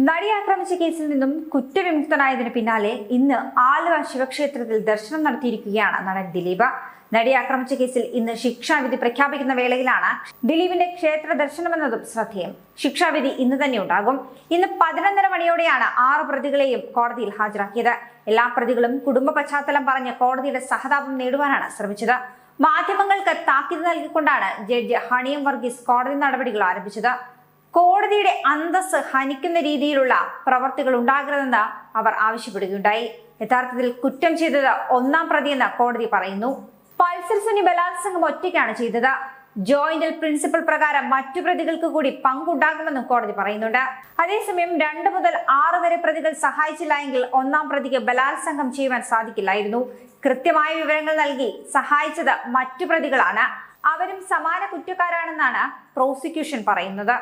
നടിയെ ആക്രമിച്ച കേസിൽ നിന്നും കുറ്റവിമുക്തനായതിനു പിന്നാലെ ഇന്ന് ആലുവ ശിവക്ഷേത്രത്തിൽ ദർശനം നടത്തിയിരിക്കുകയാണ് നടൻ ദിലീപ്. നടിയെ ആക്രമിച്ച കേസിൽ ഇന്ന് ശിക്ഷാവിധി പ്രഖ്യാപിക്കുന്ന വേളയിലാണ് ദിലീപിന്റെ ക്ഷേത്ര ദർശനമെന്നതും ശ്രദ്ധേയം. ശിക്ഷാവിധി ഇന്ന് തന്നെ ഉണ്ടാകും. ഇന്ന് 11:30 മണിയോടെയാണ് 6 പ്രതികളെയും കോടതിയിൽ ഹാജരാക്കിയത്. എല്ലാ പ്രതികളും കുടുംബ പശ്ചാത്തലം പറഞ്ഞ് കോടതിയുടെ സഹതാപം നേടുവാനാണ് ശ്രമിച്ചത്. മാധ്യമങ്ങൾക്ക് താക്കീത് നൽകിക്കൊണ്ടാണ് ജഡ്ജി ഹണിയം വർഗീസ് കോടതി നടപടികൾ ആരംഭിച്ചത്. കോടതിയുടെ അന്തസ്സ് ഹനിക്കുന്ന രീതിയിലുള്ള പ്രവർത്തികൾ ഉണ്ടാകരുതെന്ന് അവർ ആവശ്യപ്പെടുകയുണ്ടായി. യഥാർത്ഥത്തിൽ കുറ്റം ചെയ്തത് 1-ാം പ്രതിയെന്ന് കോടതി പറയുന്നു. പൾസർ സുനി ബലാത്സംഗം ഒറ്റയ്ക്കാണ് ചെയ്തത്. ജോയിന്റൽ പ്രിൻസിപ്പൽ പ്രകാരം മറ്റു പ്രതികൾക്ക് കൂടി പങ്കുണ്ടാകുമെന്നും കോടതി പറയുന്നുണ്ട്. അതേസമയം 2 മുതൽ 6 വരെ പ്രതികൾ സഹായിച്ചില്ല എങ്കിൽ 1-ാം പ്രതിക്ക് ബലാത്സംഗം ചെയ്യുവാൻ സാധിക്കില്ലായിരുന്നു. കൃത്യമായ വിവരങ്ങൾ നൽകി സഹായിച്ചത് മറ്റു പ്രതികളാണ്. അവരും സമാന കുറ്റക്കാരാണെന്നാണ് പ്രോസിക്യൂഷൻ പറയുന്നത്.